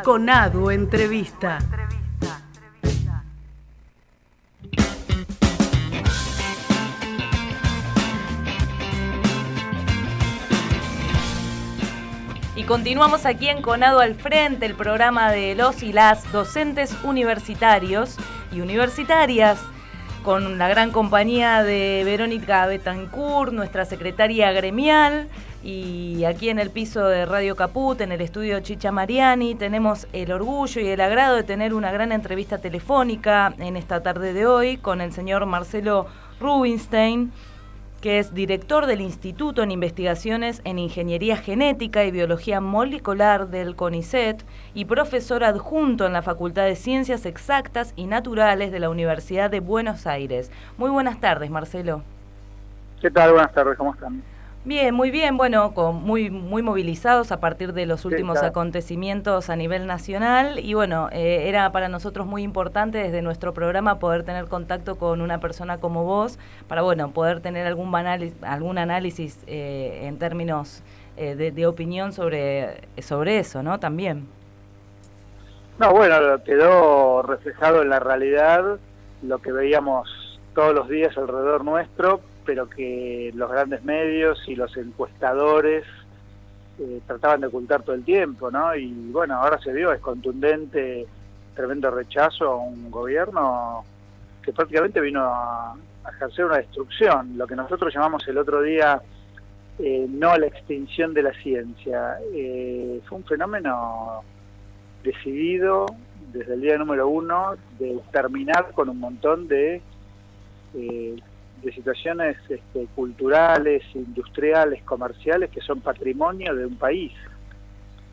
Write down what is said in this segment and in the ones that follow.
Conadu Entrevista. Y continuamos aquí en Conadu al Frente, el programa de los y las docentes universitarios y universitarias, con la gran compañía de Verónica Betancourt, nuestra secretaria gremial, y aquí en el piso de Radio Caput, en el estudio Chicha Mariani, tenemos el orgullo y el agrado de tener una gran entrevista telefónica en esta tarde de hoy con el señor Marcelo Rubinstein, que es director del Instituto en Investigaciones en Ingeniería Genética y Biología Molecular del CONICET y profesor adjunto en la Facultad de Ciencias Exactas y Naturales de la Universidad de Buenos Aires. Muy buenas tardes, Marcelo. ¿Qué tal? Buenas tardes, ¿cómo están? Bien, muy bien, bueno, muy movilizados a partir de los últimos acontecimientos a nivel nacional y bueno, era para nosotros muy importante desde nuestro programa poder tener contacto con una persona como vos para, bueno, poder tener algún análisis en términos de opinión sobre eso, ¿no? También. No, bueno, quedó reflejado en la realidad lo que veíamos todos los días alrededor nuestro, pero que los grandes medios y los encuestadores trataban de ocultar todo el tiempo, ¿no? Y bueno, ahora se vio, es contundente, tremendo rechazo a un gobierno que prácticamente vino a ejercer una destrucción, lo que nosotros llamamos el otro día no la extinción de la ciencia. Fue un fenómeno decidido desde el día número 1 de terminar con un montón de situaciones culturales, industriales, comerciales, que son patrimonio de un país.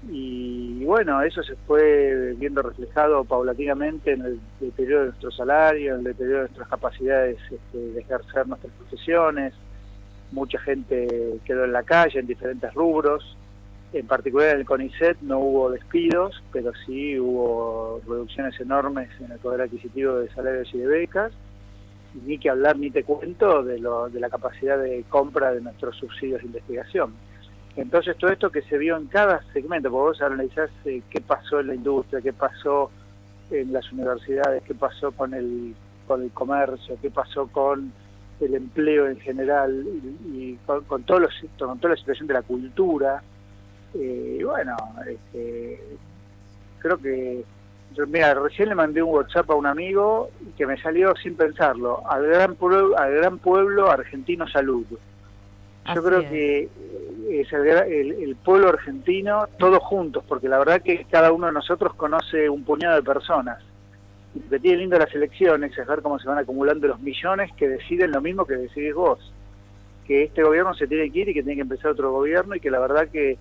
Y bueno, eso se fue viendo reflejado paulatinamente en el deterioro de nuestro salario, en el deterioro de nuestras capacidades de ejercer nuestras profesiones. Mucha gente quedó en la calle en diferentes rubros. En particular en el CONICET no hubo despidos, pero sí hubo reducciones enormes en el poder adquisitivo de salarios y de becas. Ni que hablar, ni te cuento de la capacidad de compra de nuestros subsidios de investigación. Entonces todo esto que se vio en cada segmento, porque vos analizás qué pasó en la industria, qué pasó en las universidades, qué pasó con el comercio, qué pasó con el empleo en general y con toda la situación de la cultura. Y bueno, creo que mira, recién le mandé un WhatsApp a un amigo que me salió sin pensarlo, al gran pueblo argentino salud. Yo creo que es el pueblo argentino, todos juntos, porque la verdad que cada uno de nosotros conoce un puñado de personas. Y lo que tiene lindo las elecciones es ver cómo se van acumulando los millones que deciden lo mismo que decidís vos. Que este gobierno se tiene que ir y que tiene que empezar otro gobierno y que la verdad que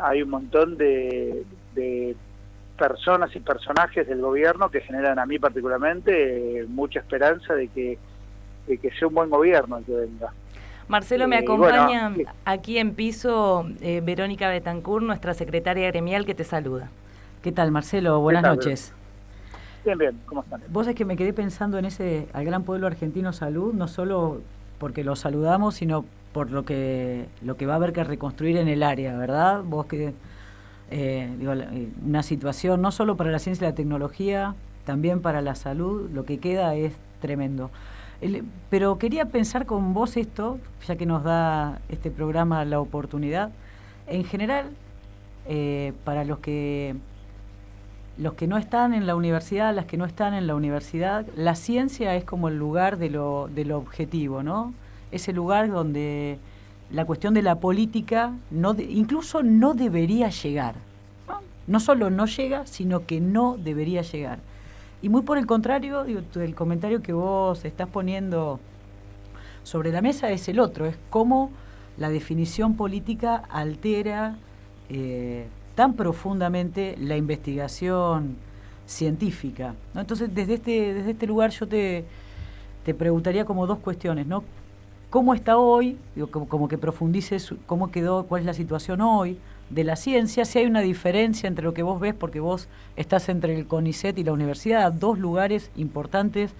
hay un montón de personas y personajes del gobierno que generan a mí particularmente mucha esperanza de que sea un buen gobierno el que venga. Marcelo, me acompaña aquí en piso Verónica Betancourt, nuestra secretaria gremial, que te saluda. ¿Qué tal, Marcelo? Buenas noches. Bien, ¿cómo están? Vos es que me quedé pensando en al gran pueblo argentino salud, no solo porque lo saludamos, sino por lo que va a haber que reconstruir en el área, ¿verdad? Vos que una situación no solo para la ciencia y la tecnología, también para la salud, lo que queda es tremendo. Pero quería pensar con vos esto, ya que nos da este programa la oportunidad, en general, para los que no están en la universidad, las que no están en la universidad, la ciencia es como el lugar de lo objetivo, ¿no? Es el lugar donde la cuestión de la política incluso no debería llegar. No solo no llega, sino que no debería llegar. Y muy por el contrario, el comentario que vos estás poniendo sobre la mesa es el otro, es cómo la definición política altera tan profundamente la investigación científica, ¿no? Entonces, desde este lugar yo te preguntaría como dos cuestiones, ¿no? ¿Cómo está hoy? Como que profundices cómo quedó, cuál es la situación hoy de la ciencia, si hay una diferencia entre lo que vos ves, porque vos estás entre el CONICET y la universidad, dos lugares importantes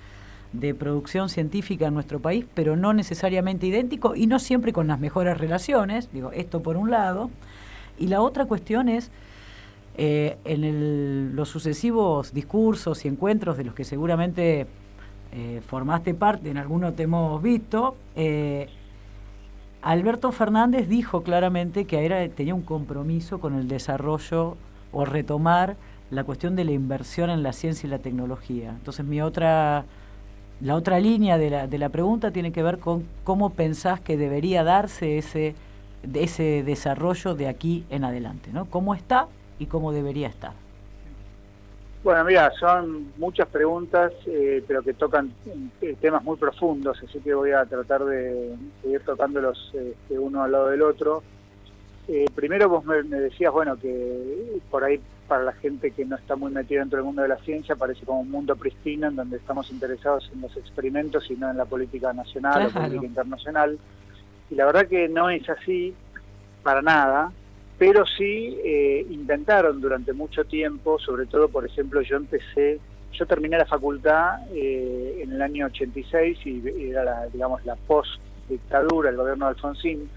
de producción científica en nuestro país, pero no necesariamente idénticos y no siempre con las mejores relaciones, esto por un lado. Y la otra cuestión es los sucesivos discursos y encuentros de los que seguramente formaste parte, en algunos te hemos visto, Alberto Fernández dijo claramente que tenía un compromiso con el desarrollo o retomar la cuestión de la inversión en la ciencia y la tecnología. Entonces la otra línea de la pregunta tiene que ver con cómo pensás que debería darse ese desarrollo de aquí en adelante, ¿no? ¿Cómo está y cómo debería estar? Bueno, mira, son muchas preguntas, pero que tocan temas muy profundos, así que voy a tratar de seguir tocándolos uno al lado del otro. Primero vos me decías, bueno, que por ahí para la gente que no está muy metida dentro del mundo de la ciencia parece como un mundo pristino en donde estamos interesados en los experimentos y no en la política nacional o política internacional. Y la verdad que no es así para nada, pero sí intentaron durante mucho tiempo, sobre todo, por ejemplo, yo terminé la facultad en el año 86 y era la post-dictadura, el gobierno de Alfonsín,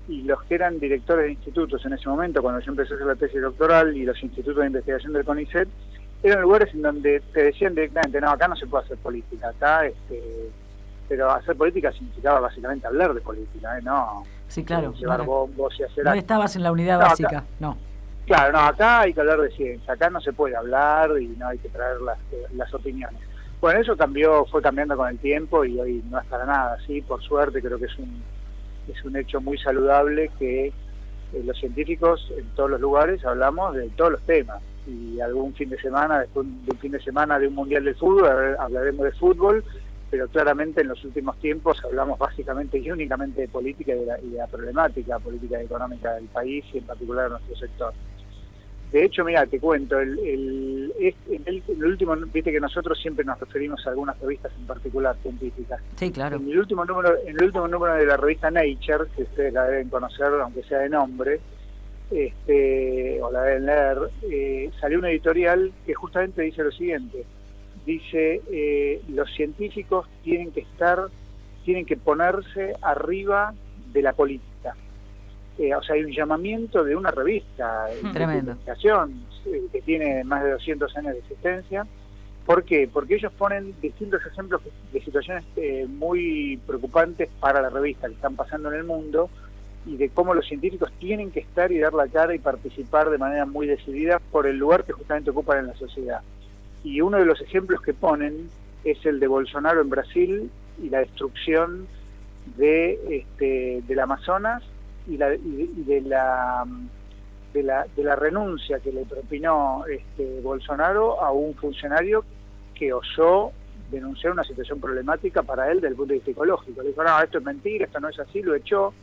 y los que eran directores de institutos en ese momento, cuando yo empecé a hacer la tesis doctoral, y los institutos de investigación del CONICET, eran lugares en donde te decían directamente, no, acá no se puede hacer política, acá, pero hacer política significaba básicamente hablar de política, no... Sí, claro. Llevar bombos y hacer... No estabas en la unidad básica, acá, no. Claro, no, acá hay que hablar de ciencia, acá no se puede hablar y no hay que traer las opiniones. Bueno, eso fue cambiando con el tiempo y hoy no es para nada así, por suerte creo que es un hecho muy saludable que los científicos en todos los lugares hablamos de todos los temas y algún fin de semana, después de un fin de semana de un mundial de fútbol, hablaremos de fútbol, pero claramente en los últimos tiempos hablamos básicamente y únicamente de política y de la problemática política y económica del país y en particular de nuestro sector. De hecho, mira, te cuento, en el último, viste que nosotros siempre nos referimos a algunas revistas en particular científicas. Sí, claro. En el último número de la revista Nature, que ustedes la deben conocer, aunque sea de nombre, o la deben leer, salió un editorial que justamente dice lo siguiente. Dice, los científicos tienen que ponerse arriba de la política. O sea, hay un llamamiento de una revista de investigación que tiene más de 200 años de existencia. ¿Por qué? Porque ellos ponen distintos ejemplos de situaciones muy preocupantes para la revista que están pasando en el mundo y de cómo los científicos tienen que estar y dar la cara y participar de manera muy decidida por el lugar que justamente ocupan en la sociedad. Y uno de los ejemplos que ponen es el de Bolsonaro en Brasil y la destrucción del Amazonas y de la renuncia que le propinó Bolsonaro a un funcionario que osó denunciar una situación problemática para él desde el punto de vista ecológico. Le dijo, no, esto es mentira, esto no es así, lo echó.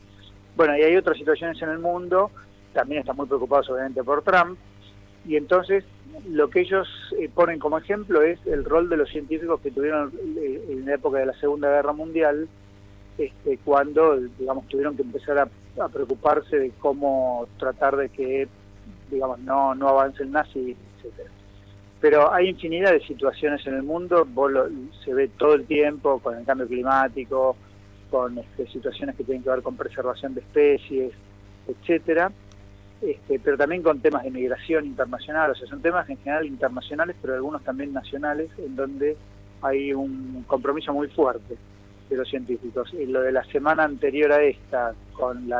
Bueno, y hay otras situaciones en el mundo, también están muy preocupados obviamente por Trump, y entonces lo que ellos ponen como ejemplo es el rol de los científicos que tuvieron en la época de la Segunda Guerra Mundial, cuando, digamos, tuvieron que empezar a preocuparse de cómo tratar de que, digamos, no avance el nazi, etcétera. Pero hay infinidad de situaciones en el mundo, se ve todo el tiempo con el cambio climático, con situaciones que tienen que ver con preservación de especies, etcétera. Pero también con temas de migración internacional, o sea, son temas en general internacionales, pero algunos también nacionales, en donde hay un compromiso muy fuerte de los científicos. Y lo de la semana anterior a esta, con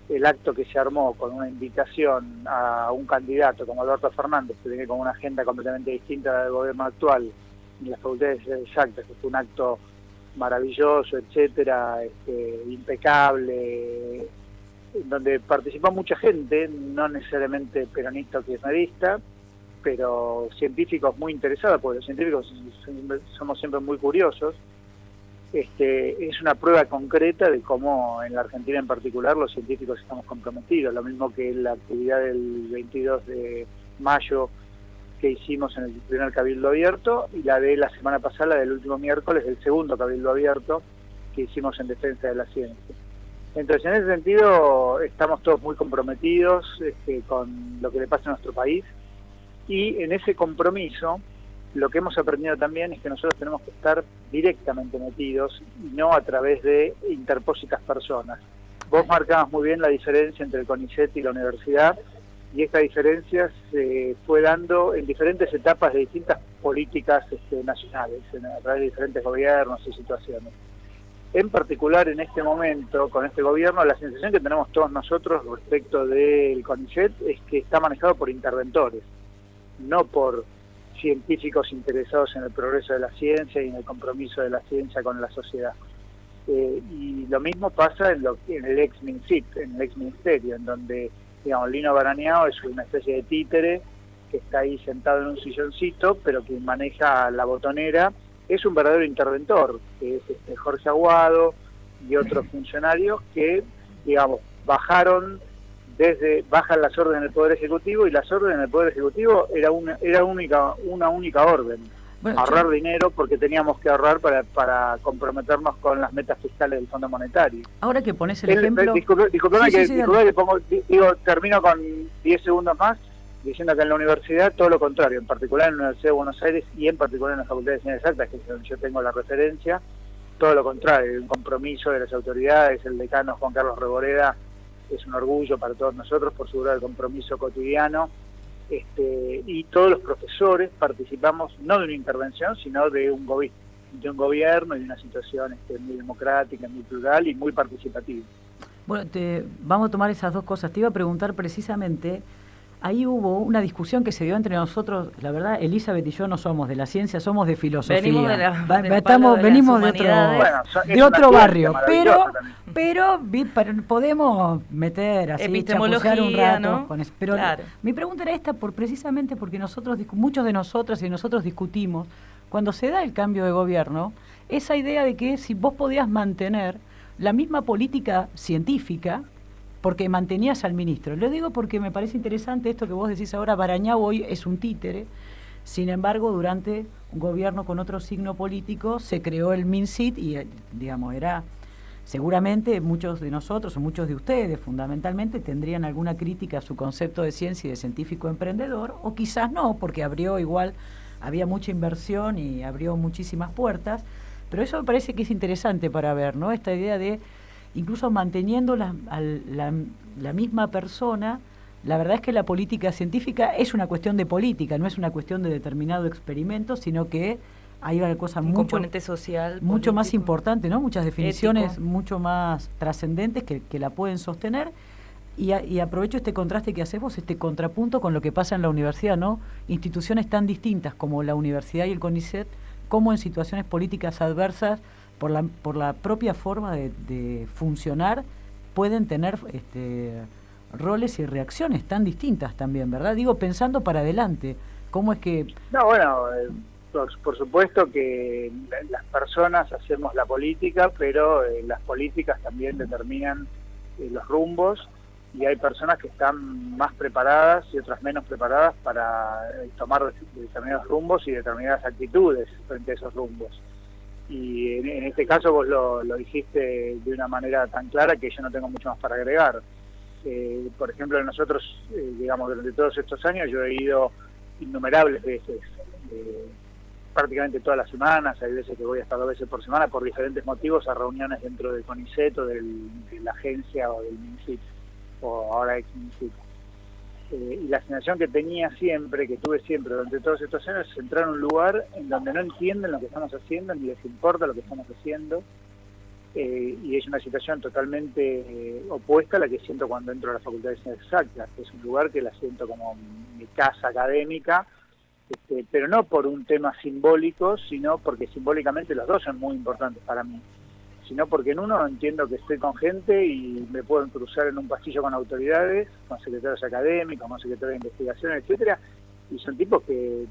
el acto que se armó con una invitación a un candidato como Alberto Fernández, que viene con una agenda completamente distinta a la del gobierno actual, en las facultades exactas, que fue un acto maravilloso, etcétera, impecable, donde participó mucha gente, no necesariamente peronista o kirchnerista, pero científicos muy interesados, porque los científicos somos siempre muy curiosos. Es una prueba concreta de cómo en la Argentina en particular los científicos estamos comprometidos, lo mismo que la actividad del 22 de mayo que hicimos en el primer Cabildo Abierto y la de la semana pasada, la del último miércoles, del segundo Cabildo Abierto que hicimos en defensa de la ciencia. Entonces, en ese sentido, estamos todos muy comprometidos con lo que le pasa a nuestro país y en ese compromiso lo que hemos aprendido también es que nosotros tenemos que estar directamente metidos y no a través de interpósitas personas. Vos marcabas muy bien la diferencia entre el CONICET y la universidad, y esta diferencia se fue dando en diferentes etapas de distintas políticas nacionales, a través de diferentes gobiernos y situaciones. En particular, en este momento, con este gobierno, la sensación que tenemos todos nosotros respecto del CONICET es que está manejado por interventores, no por científicos interesados en el progreso de la ciencia y en el compromiso de la ciencia con la sociedad. Y lo mismo pasa en el ex-MinSIT, en el ex-ministerio, en donde, digamos, Lino Barañao es una especie de títere que está ahí sentado en un silloncito, pero que maneja la botonera. Es un verdadero interventor, que es Jorge Aguado y otros funcionarios que, digamos, bajan las órdenes del Poder Ejecutivo, y las órdenes del Poder Ejecutivo era una única orden: ahorrar dinero, porque teníamos que ahorrar para comprometernos con las metas fiscales del Fondo Monetario. Ahora que pones el ejemplo... Disculpame que pongo, termino con 10 segundos más, diciendo que en la universidad todo lo contrario, en particular en la Universidad de Buenos Aires y en particular en la Facultad de Ciencias Exactas, que es donde yo tengo la referencia, todo lo contrario, un compromiso de las autoridades. El decano Juan Carlos Reboreda es un orgullo para todos nosotros por su grado de compromiso cotidiano, y todos los profesores participamos no de una intervención, sino de un gobierno y de una situación muy democrática, muy plural y muy participativa. Bueno, vamos a tomar esas dos cosas. Te iba a preguntar precisamente, ahí hubo una discusión que se dio entre nosotros. La verdad, Elizabeth y yo no somos de la ciencia, somos de filosofía. Venimos de otro barrio, pero podemos meter así, epistemología un rato, ¿no? Con eso. Pero claro, mi pregunta era esta, precisamente porque muchos de nosotras y nosotros discutimos, cuando se da el cambio de gobierno, esa idea de que si vos podías mantener la misma política científica, porque mantenías al ministro. Lo digo porque me parece interesante esto que vos decís ahora. Barañao hoy es un títere, sin embargo, durante un gobierno con otro signo político se creó el MinSIT y, digamos, seguramente muchos de nosotros, o muchos de ustedes fundamentalmente, tendrían alguna crítica a su concepto de ciencia y de científico emprendedor, o quizás no, porque había mucha inversión y abrió muchísimas puertas, pero eso me parece que es interesante para ver, ¿no? Esta idea de, incluso manteniendo la misma persona, la verdad es que la política científica es una cuestión de política, no es una cuestión de determinado experimento, sino que hay una cosa componente social, mucho más importante, ¿no? Muchas definiciones ético, mucho más trascendentes que la pueden sostener. Y aprovecho este contraste que haces vos, este contrapunto con lo que pasa en la universidad, ¿no? Instituciones tan distintas como la universidad y el CONICET, como en situaciones políticas adversas, por la propia forma de funcionar, pueden tener roles y reacciones tan distintas también, ¿verdad? Digo, pensando para adelante, ¿cómo es que...? No, bueno, por supuesto que las personas hacemos la política, pero las políticas también determinan los rumbos, y hay personas que están más preparadas y otras menos preparadas para tomar determinados rumbos y determinadas actitudes frente a esos rumbos. Y en este caso vos lo dijiste de una manera tan clara que yo no tengo mucho más para agregar. Por ejemplo, nosotros, digamos, durante todos estos años yo he ido innumerables veces, prácticamente todas las semanas. Hay veces que voy hasta 2 veces por semana por diferentes motivos a reuniones dentro del CONICET o de la agencia o del MinSIT, o ahora ex-MinSIT. Y la sensación que tuve siempre durante todos estos años, es entrar en un lugar en donde no entienden lo que estamos haciendo, ni les importa lo que estamos haciendo, y es una situación totalmente opuesta a la que siento cuando entro a la Facultad de Ciencias Exactas, que es un lugar que la siento como mi casa académica, pero no por un tema simbólico, sino porque simbólicamente los dos son muy importantes para mí, sino porque en uno entiendo que estoy con gente y me puedo cruzar en un pasillo con autoridades, con secretarios académicos, con secretarios de investigación, etcétera, y son tipos que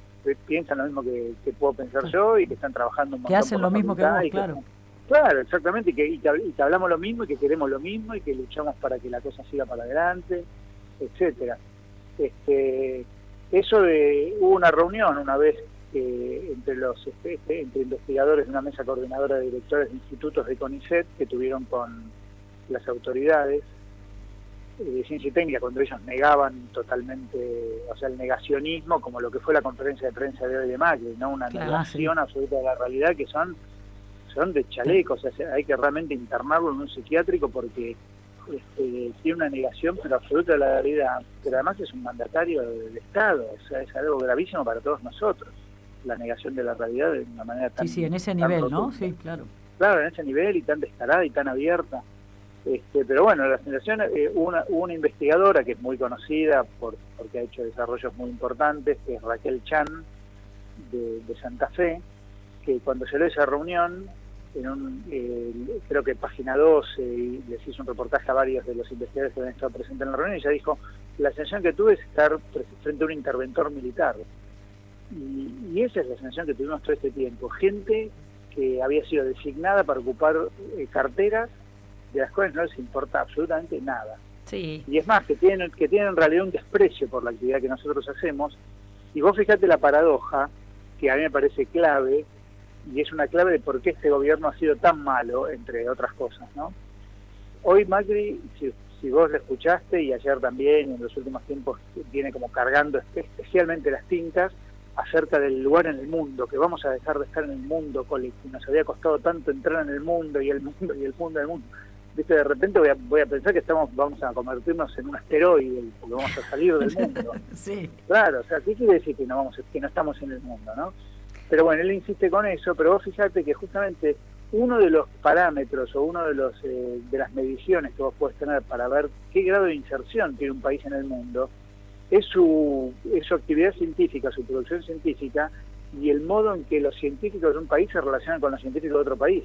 piensan lo mismo que puedo pensar yo, y que están trabajando un montón. Que hacen lo mismo que vos, claro. Claro, exactamente, y que hablamos lo mismo, y que queremos lo mismo, y que luchamos para que la cosa siga para adelante, etcétera. Hubo una reunión una vez entre investigadores de una mesa coordinadora de directores de institutos de CONICET, que tuvieron con las autoridades de ciencia y técnica, cuando ellos negaban totalmente, o sea, el negacionismo, como lo que fue la conferencia de prensa de hoy de Macri, ¿no? Una negación absoluta de la realidad, que son de chaleco. O sea, hay que realmente internarlo en un psiquiátrico, porque tiene una negación pero absoluta de la realidad, pero además es un mandatario del Estado, o sea, es algo gravísimo para todos nosotros, la negación de la realidad de una manera tan... Sí, en ese nivel, ¿no? Sí, claro. Claro, en ese nivel y tan descarada y tan abierta. Pero bueno, la sensación, una investigadora que es muy conocida porque ha hecho desarrollos muy importantes, que es Raquel Chan, de Santa Fe, que cuando se dio esa reunión, creo que Página 12 les hizo un reportaje a varios de los investigadores que habían estado presentes en la reunión, y ella dijo, la sensación que tuve es estar frente a un interventor militar. Y esa es la sensación que tuvimos todo este tiempo. Gente que había sido designada para ocupar carteras de las cuales no les importa absolutamente nada. Sí. Y es más, que tienen en realidad un desprecio por la actividad que nosotros hacemos. Y vos fíjate la paradoja, que a mí me parece clave, y es una clave de por qué este gobierno ha sido tan malo, entre otras cosas, ¿no? Hoy Macri, si vos lo escuchaste, y ayer también, en los últimos tiempos, viene como cargando especialmente las tintas acerca del lugar en el mundo, que vamos a dejar de estar en el mundo, que nos había costado tanto entrar en el mundo, y el mundo, y el mundo, del mundo. ¿Viste? De repente voy a pensar que vamos a convertirnos en un asteroide, porque vamos a salir del mundo. Sí. Claro, o sea, ¿qué quiere decir que no estamos en el mundo, no? Pero bueno, él insiste con eso, pero vos fíjate que justamente uno de los parámetros o uno de las mediciones que vos podés tener para ver qué grado de inserción tiene un país en el mundo es su actividad científica, su producción científica y el modo en que los científicos de un país se relacionan con los científicos de otro país.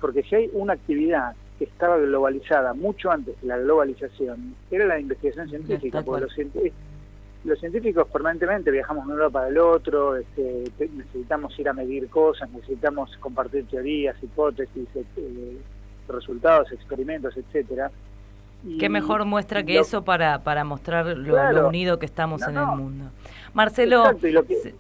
Porque si hay una actividad que estaba globalizada mucho antes de la globalización, era la investigación científica, porque los científicos permanentemente viajamos de un lado para el otro, necesitamos ir a medir cosas, necesitamos compartir teorías, hipótesis, resultados, experimentos, etcétera. Qué mejor muestra que eso para mostrar lo unido que estamos en el mundo. Marcelo,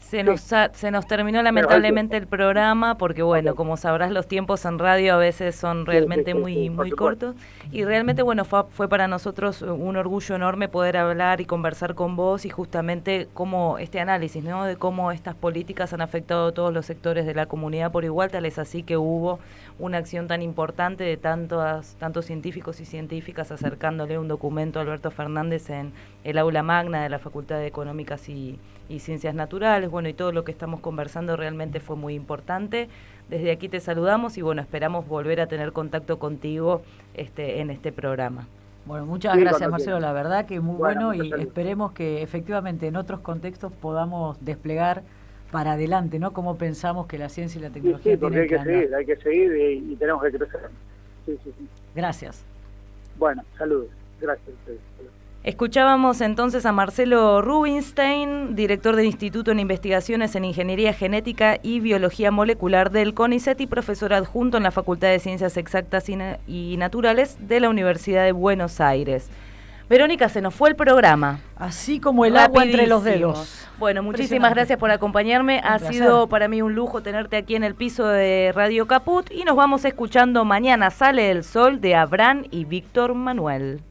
se nos terminó lamentablemente el programa porque, bueno, como sabrás, los tiempos en radio a veces son realmente muy cortos y realmente, bueno, fue para nosotros un orgullo enorme poder hablar y conversar con vos y justamente cómo este análisis, ¿no?, de cómo estas políticas han afectado a todos los sectores de la comunidad por igual, tal es así que hubo una acción tan importante de tantos científicos y científicas acercándole un documento a Alberto Fernández en el aula magna de la Facultad de Económicas y Ciencias Naturales. Bueno, y todo lo que estamos conversando realmente fue muy importante. Desde aquí te saludamos y bueno, esperamos volver a tener contacto contigo en este programa. Bueno, muchas gracias, Marcelo, la verdad que muy bueno y esperemos que efectivamente en otros contextos podamos desplegar para adelante, ¿no? Cómo pensamos que la ciencia y la tecnología tienen que andar. Hay que seguir y tenemos que crecer. Sí. Gracias. Bueno, saludos. Gracias a ustedes. Escuchábamos entonces a Marcelo Rubinstein, director del Instituto en Investigaciones en Ingeniería Genética y Biología Molecular del CONICET y profesor adjunto en la Facultad de Ciencias Exactas y Naturales de la Universidad de Buenos Aires. Verónica, se nos fue el programa. Así como el agua entre los dedos. Bueno, muchísimas gracias por acompañarme. Ha sido para mí un lujo tenerte aquí en el piso de Radio Caput y nos vamos escuchando mañana. Sale el sol de Abraham y Víctor Manuel.